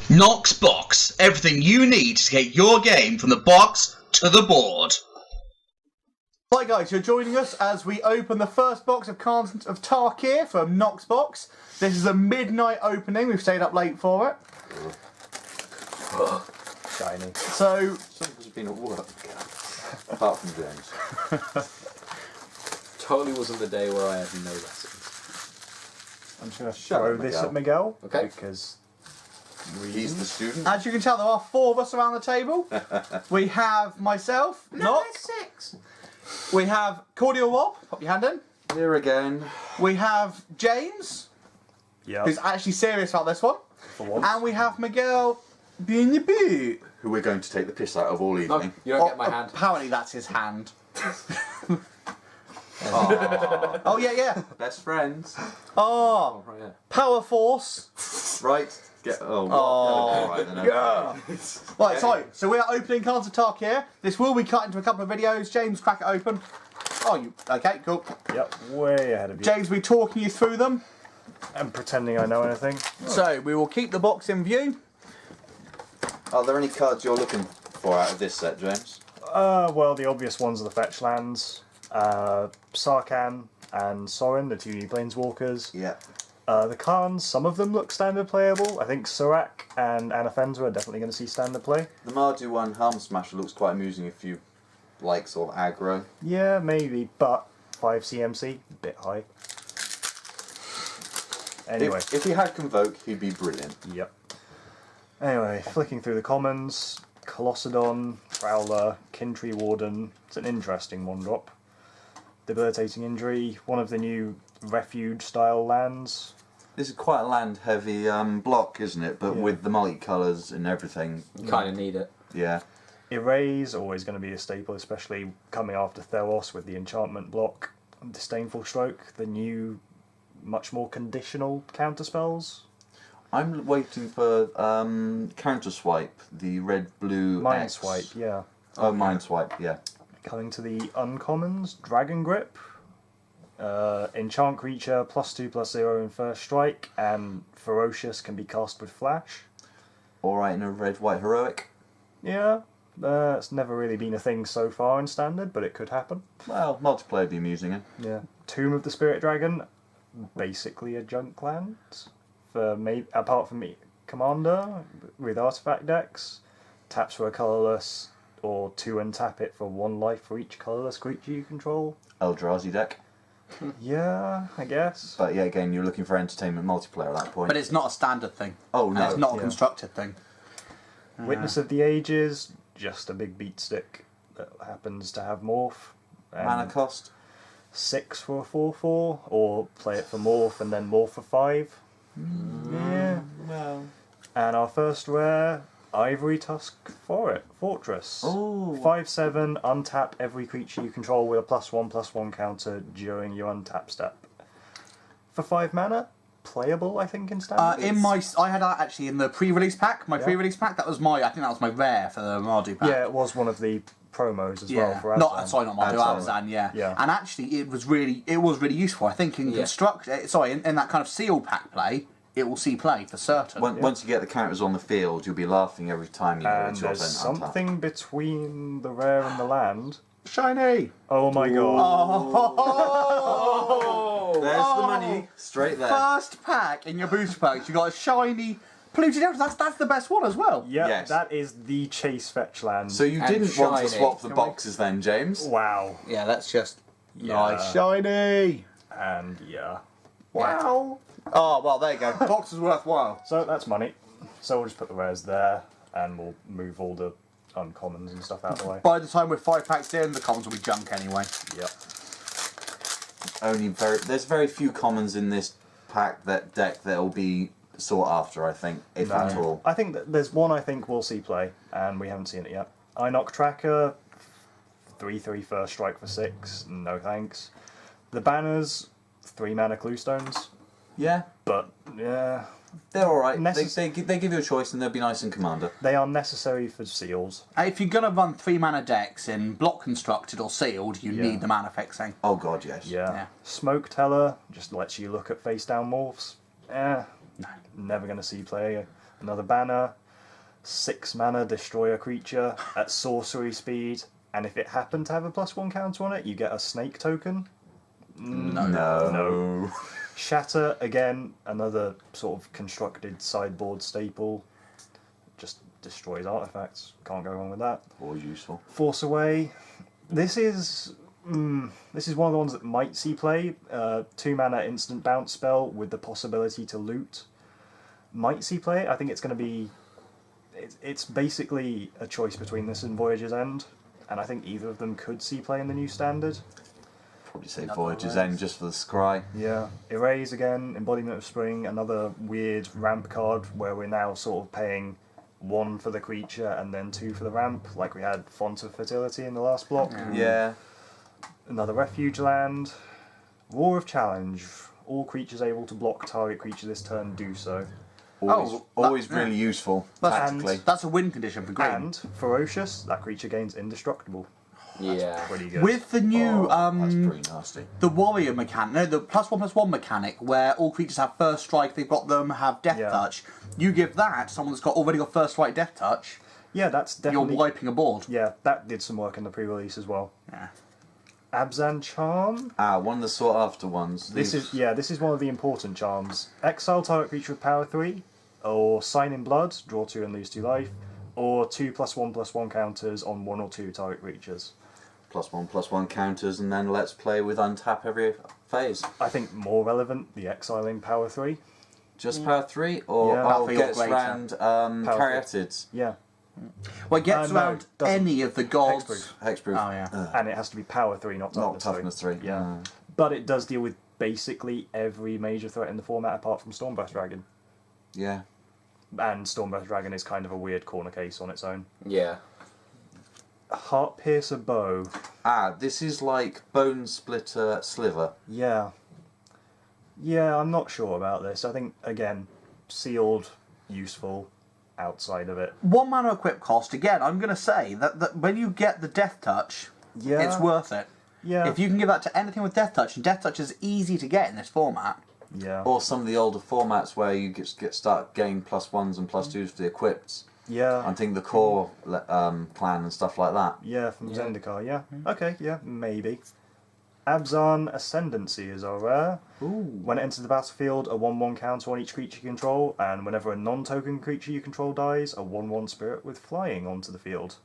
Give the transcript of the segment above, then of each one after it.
Nox Box. Everything you need to take your game from the box to the board. Right guys, you're joining us as we open the first box of Cards of Tarkir from Nox Box. This is a midnight opening, we've stayed up late for it. Shiny. So... Something's been at work. Apart from James. Totally wasn't the day where I had no lessons. I'm just going to Shut throw up, this Miguel. at Miguel. Okay. Because... He's the student. As you can tell, there are 4 of us around the table. We have myself, Nox. 6. We have Cordial Rob, pop your hand in. Here again. We have James, who's actually serious about this one. For once. And we have Miguel being a boot. Who we're going to take the piss out of all No, evening. you don't get my hand. Apparently that's his hand. Aww. Oh yeah. Best friends. Oh, Right, yeah. Power Force. Right. Get. Oh. Oh. Right then. Okay. Yeah. Right, so we are opening Cards of Tarkir. This will be cut into a couple of videos. James, crack it open. Oh, you okay? Cool. Yep, way ahead of you. James will be talking you through them. And pretending I know anything. So we will keep the box in view. Are there any cards you're looking for out of this set, James? Well, the obvious ones are the fetch lands. Sarkhan and Sorin, the 2 new planeswalkers. Yeah. The Khans, some of them look standard playable. I think Surak and Anafenza are definitely going to see standard play. The Mardu one, Helm Smasher, looks quite amusing if you like sort of aggro. Yeah, maybe, but 5 CMC, bit high. Anyway. If he had Convoke, he'd be brilliant. Yep. Anyway, flicking through the commons, Colossadon, Prowler, Kintry Warden. It's an interesting 1-drop. Debilitating Injury, one of the new refuge-style lands. This is quite a land-heavy block, isn't it? But Yeah. with the multicolours and everything. You kind of need it. Yeah. Erase, always going to be a staple, especially coming after Theros with the enchantment block. Disdainful Stroke, the new, much more conditional counterspells. I'm waiting for Counter Swipe, the red-blue Mind X. Swipe, yeah. Oh, Mind Swipe, yeah. Coming to the uncommons, Dragon Grip, enchant creature +2/+0 in first strike, and Ferocious can be cast with Flash. Alright, in a red-white heroic. Yeah, it's never really been a thing so far in standard, but it could happen. Well, multiplayer would be amusing, eh? Yeah. Tomb of the Spirit Dragon, basically a junk land, for apart from Commander with artifact decks. Taps for a colourless, or 2 and tap it for 1 life for each colourless creature you control. Eldrazi deck. Yeah, I guess. But yeah, again, you're looking for entertainment multiplayer at that point. But it's not a standard thing. Oh, And no. it's not a Yeah. constructed thing. Witness of the Ages, just a big beat stick that happens to have morph. Mana cost. 6 for a 4/4, or play it for morph and then morph for 5. Yeah. Well. And our first rare, Ivory Tusk Fortress. Oh. 5/7, untap every creature you control with a +1/+1 counter during your untap step. For 5 mana, playable, I think, in standard. I had that actually in the pre-release pack. My Yeah. pre-release pack. I think that was my rare for the Mardu pack. Yeah, it was one of the promos as well for not Azan. Mardu, Azan. Yeah. Yeah. And actually, it was really useful. I think in construct, in that kind of seal pack play, it will see play for certain. Once you get the counters on the field, you'll be laughing every time you go And into your there's event untap. something between the rare and the land. Shiny! Oh my god. There's the money, straight there. First pack in your booster packs, you got a shiny polluted Eldritch. That's the best one as well. Yep, Yes. that is the chase fetch land. So you And didn't want to shiny. swap the boxes then, James? wow. Yeah, that's just Yeah. nice. Shiny. And yeah. Wow. Oh well, there you go. Box is worthwhile. So that's money. So we'll just put the rares there, and we'll move all the uncommons and stuff out of the way. By the time we're 5 packs in, the commons will be junk anyway. Yep. There's very few commons in this deck that will be sought after, I think, if at all. I think that there's one I think we'll see play, and we haven't seen it yet. Inoc Tracker, 3/3 first strike for 6, no thanks. The banners, 3 mana Cluestones, Yeah, but yeah, they're alright. Necess- They give you a choice and they'll be nice in Commander. they are necessary for seals. If you're gonna run 3 mana decks in block constructed or sealed, you need the mana fixing. Oh god, yes. Yeah. Smoke Teller just lets you look at face down morphs. No. Never going to see play. Another banner, 6 mana, destroy a creature at sorcery speed, and if it happened to have a +1 counter on it, you get a snake token. No. Shatter, again, another sort of constructed sideboard staple. Just destroys artifacts. Can't go wrong with that. Always useful. Force Away. This is one of the ones that might see play. 2 mana instant bounce spell with the possibility to loot. Might see play. I think it's going to be... It's basically a choice between this and Voyage's End, and I think either of them could see play in the new standard. Probably say Voyage's End just for the scry. Yeah. Erase again, Embodiment of Spring, another weird ramp card where we're now sort of paying 1 for the creature and then 2 for the ramp, like we had Font of Fertility in the last block. Yeah. Another refuge land. Roar of Challenge. All creatures able to block target creature this turn do so. Always really useful, tactically. That's a win condition for green. And Ferocious, that creature gains Indestructible. Yeah. Pretty good. With the new That's pretty nasty. the warrior mechanic, no, the +1/+1 mechanic, where all creatures have first strike, they've got them, have death Yeah. touch. You give that to someone that's already got first strike, death touch. Yeah, that's You're definitely... wiping a board. Yeah, that did some work in the pre-release as well. Yeah. Abzan Charm. One of the sought after ones. This is one of the important charms. Exile target creature with power 3, or Sign in Blood, draw 2 and lose 2 life, or 2 +1/+1 counters on 1 or 2 target creatures. +1/+1 counters, and then let's play with untap every phase. I think more relevant, the exiling power 3. Just power 3, or Yeah. gets Greater. round Power caryatids. Yeah, Well, it gets No, around doesn't. any of the gods. Hexproof. Hexproof. Oh, yeah. and it has to be power 3, not Not toughness, toughness 3. Yeah, but it does deal with basically every major threat in the format apart from Stormburst Dragon. Yeah. And Stormburst Dragon is kind of a weird corner case on its own. Yeah. Heart Piercer Bow. This is like Bone Splitter Sliver. Yeah. Yeah, I'm not sure about this. I think, again, sealed, useful, outside of it. 1 mana equip cost, again, I'm going to say that when you get the death touch, Yeah. it's worth it. Yeah. If you can give that to anything with death touch, and death touch is easy to get in this format. Yeah. Or some of the older formats where you start getting +1s and +2s for the equipped. Yeah. I think the core clan and stuff like that. Yeah, from Zendikar, yeah. Okay, yeah, maybe. Abzan Ascendancy is our rare. When it enters the battlefield, a 1/1 counter on each creature you control, and whenever a non-token creature you control dies, a 1/1 spirit with flying onto the field.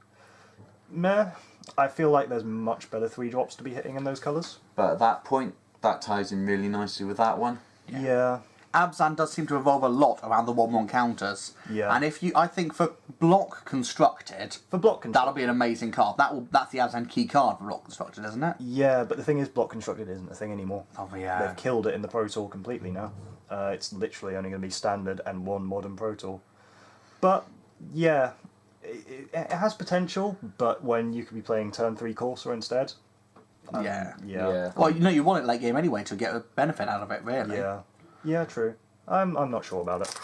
Meh. I feel like there's much better 3-drops to be hitting in those colours. But at that point, that ties in really nicely with that one. Yeah. Abzan does seem to evolve a lot around the 1/1 counters. Yeah. And I think for block constructed, For block constructed. that'll be an amazing card. That's the Abzan key card for block constructed, isn't it? Yeah, but the thing is, block constructed isn't a thing anymore. Oh yeah. They've killed it in the Pro Tour completely now. It's literally only going to be standard and 1 modern Pro Tour. But, yeah, it has potential, but when you could be playing turn 3 Corsair instead. Yeah. Yeah. Well, you want it late game anyway to get a benefit out of it, really. Yeah. Yeah, true. I'm not sure about it.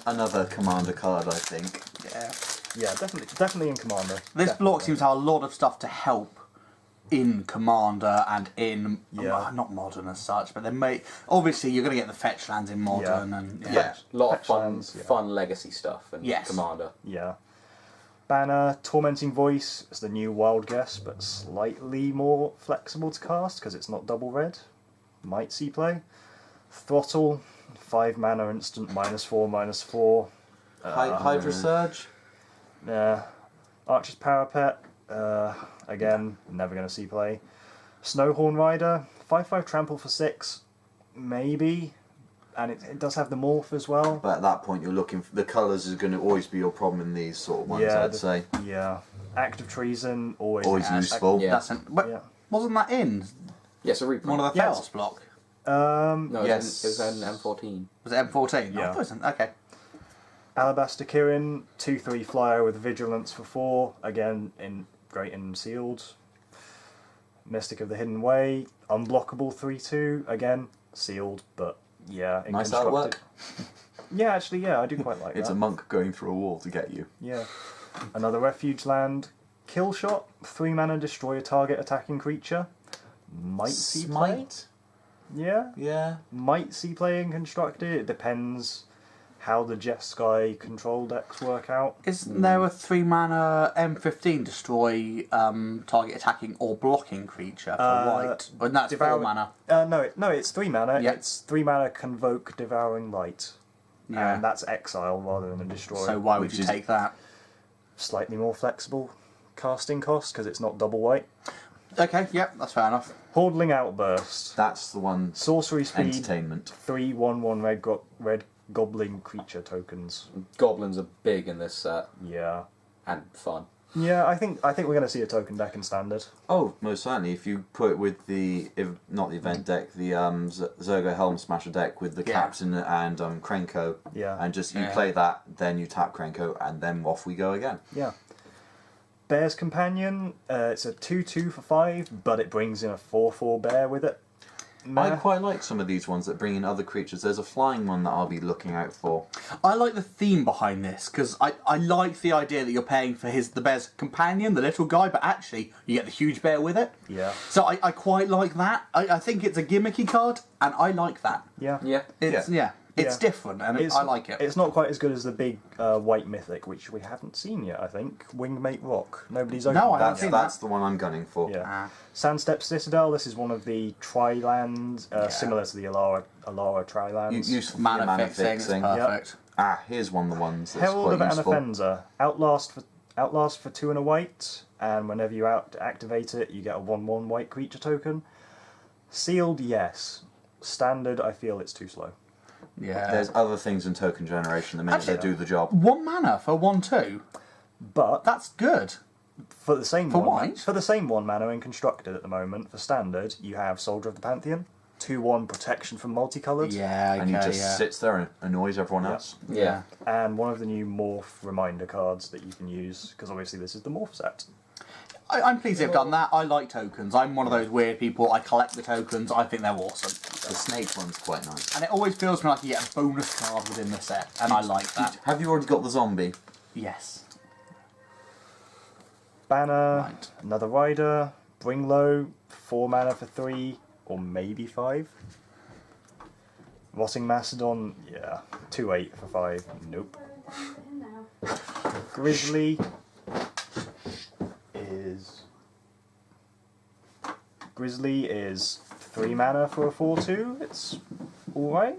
Another commander card, I think. Yeah. Yeah, definitely in Commander. This Definitely. block seems to have a lot of stuff to help in Commander and in not modern as such, but then obviously you're going to get the fetch lands in modern and A lot of Fetch fun, lands, yeah. fun legacy stuff and Yes. Commander. Yeah. Banner, Tormenting Voice is the new Wild Guess, but slightly more flexible to cast because it's not double red. Might see play. Throttle, 5 mana instant, -4/-4. Hydra Surge? Archer's Parapet, again, never going to see play. Snowhorn Rider, 5/5 trample for 6, maybe. And it does have the morph as well. But at that point, you're looking for the colours is going to always be your problem in these sort of ones, I'd say. Yeah. Act of Treason, always Useful. Yeah. But wasn't that in Yes, a reprint. one of the Yes. Theos block? No, Yes. it was an M14. Was it M14? Yeah. Oh, it wasn't. Okay. Alabaster Kirin, 2/3 flyer with Vigilance for 4, again great in sealed. Mystic of the Hidden Way, unblockable 3/2, again sealed, but yeah, in Nice constructed. artwork. Yeah, actually, yeah, I do quite like It's that. a monk going through a wall to get you. Yeah. Another refuge land, Kill Shot, 3 mana, destroy a target attacking creature. Might see play. Smite? Yeah. Yeah. Might see playing constructed. It depends how the Jeskai control decks work out. Isn't there a 3-mana M15 destroy target attacking or blocking creature for white? But that's 4 mana. No, it's 3 mana. Yep. It's 3 mana Convoke Devouring Light. Yeah. And that's exile rather than a destroy. So why would Which you is- take that? Slightly more flexible casting cost because it's not double white. Okay, yep, that's fair enough. Hordling Outburst. That's the one. Sorcery speed. Entertainment. 3/1/1 red goblin creature tokens. Goblins are big in this set Yeah. and fun. Yeah, I think we're going to see a token deck in standard. Oh, most certainly. If you put it with not the event deck, the Zergo Helm Smasher deck with the Yeah. Captain and Krenko, Yeah. and just you Yeah. play that, then you tap Krenko, and then off we go again. Yeah. Bear's Companion. It's a 2/2 for 5, but it brings in a 4/4 bear with it. I Meh. quite like some of these ones that bring in other creatures. There's a flying one that I'll be looking out for. I like the theme behind this because I like the idea that you're paying for the bear's companion, the little guy, but actually you get the huge bear with it. Yeah. So I quite like that. I think it's a gimmicky card, and I like that. Yeah. Yeah. It's it's Yeah. different, and I like it. It's not quite as good as the big white mythic, which we haven't seen yet, I think. Wingmate Rock. Nobody's opened No, I that haven't yet. seen That's the one I'm gunning for. Yeah. Ah. Sandstep Citadel. This is one of the tri-lands, similar to the Alara tri-lands. Useful for Mana, mana fixing, fixing. it's perfect. Here's one of the ones that's Herald of quite useful. Anafenza. Outlast for 2 and a white, and whenever you activate it, you get a 1/1 white creature token. Sealed, yes. Standard, I feel it's too slow. Yeah. There's other things in token generation that make Actually- they do the job. 1 mana for 1/2. But That's good. for the same For one, white? for the same 1 mana in constructed at the moment, for standard, you have Soldier of the Pantheon, 2/1 protection from multicoloured, Yeah, okay, And he just yeah. sits there and annoys everyone else. Yeah. and one of the new morph reminder cards that you can use, because obviously this is the morph set. I'm pleased they've done that. I like tokens. I'm one of those weird people. I collect the tokens. I think they're awesome. The snake one's quite nice. And it always feels to me like you get a bonus card within the set, and I like that. Have you already got the zombie? Yes. Banner, Right. another rider, bring low, 4 mana for 3, or maybe 5. Rotting Mastodon, yeah, 2/8 for 5, nope. Grizzly is 3 mana for a 4/2, it's alright.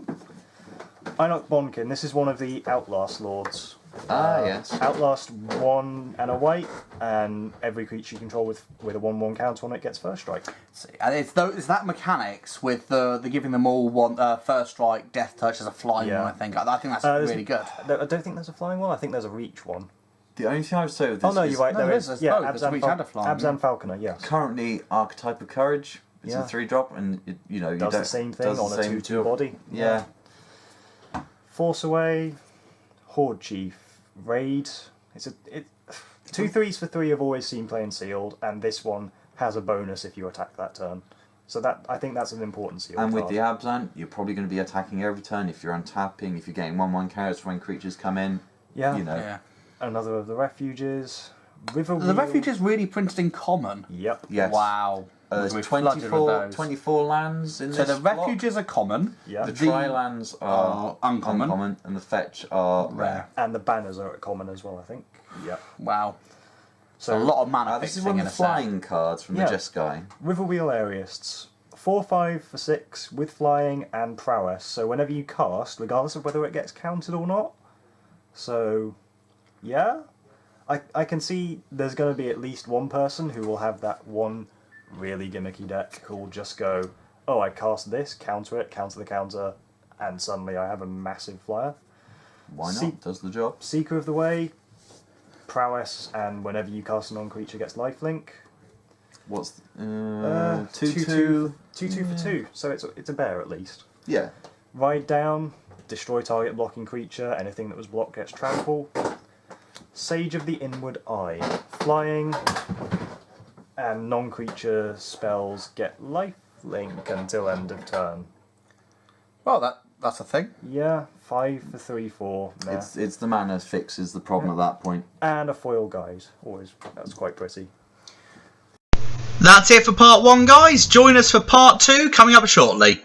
Einok Bonkin, this is one of the Outlast Lords. Yes. Outlast 1 and a white, and every creature you control with a 1/1 counter on it gets first strike. See, and it's that mechanics with the giving them all one first strike, death touch as a flying Yeah. one. I think that's There's- really good. I don't think there's a flying one. I think there's a reach one. The only thing I would say with this Oh no, is you're right. No, there there is. is, Yeah, both. There's a reach and a flying, Abzan yeah. Falconer. Yes. currently Archetype of Courage. It's Yeah. a 3-drop, and you know you Does don't the same thing does the on a same 2/2 job. body. Yeah. Force Away, Horde Chief, Raid. It's 2/3s for 3 have always seen playing sealed, and this one has a bonus if you attack that turn. So I think that's an important sealed And with card. the Abzan, you're probably going to be attacking every turn if you're untapping, if you're getting 1/1 carrots when creatures come in. Yeah. You know. Yeah. Another of the refuges. River The Wheel. refuge is really printed in common. Yep. Yes. Wow. There's We're flooded with those. 24 lands in So this the block. refuges are common. Yeah. The The- tri-lands are uncommon. and the fetch are rare. And the banners are at common as well, I think. Yep. Wow. So A lot of mana This is fixing one in of a the flying cards from Yeah. the Jeskai. River Wheel Aerists. 4/5 for 6 with flying and prowess. So whenever you cast, regardless of whether it gets counted or not. So, yeah. I can see there's going to be at least one person who will have that one really gimmicky deck who will just go, oh, I cast this, counter it, counter the counter, and suddenly I have a massive flyer. Why not? See- Does the job. Seeker of the Way, prowess, and whenever you cast a non-creature gets lifelink. What's 2/2 for 2, so it's a bear at least. Yeah. Ride down, destroy target blocking creature, anything that was blocked gets trample. Sage of the Inward Eye, flying, and non-creature spells get lifelink until end of turn. Well, that's a thing. Yeah, 5 for 3/4. Nah. It's the mana fixes the problem at that point. And a foil guide, that's quite pretty. That's it for part 1, guys. Join us for part 2 coming up shortly.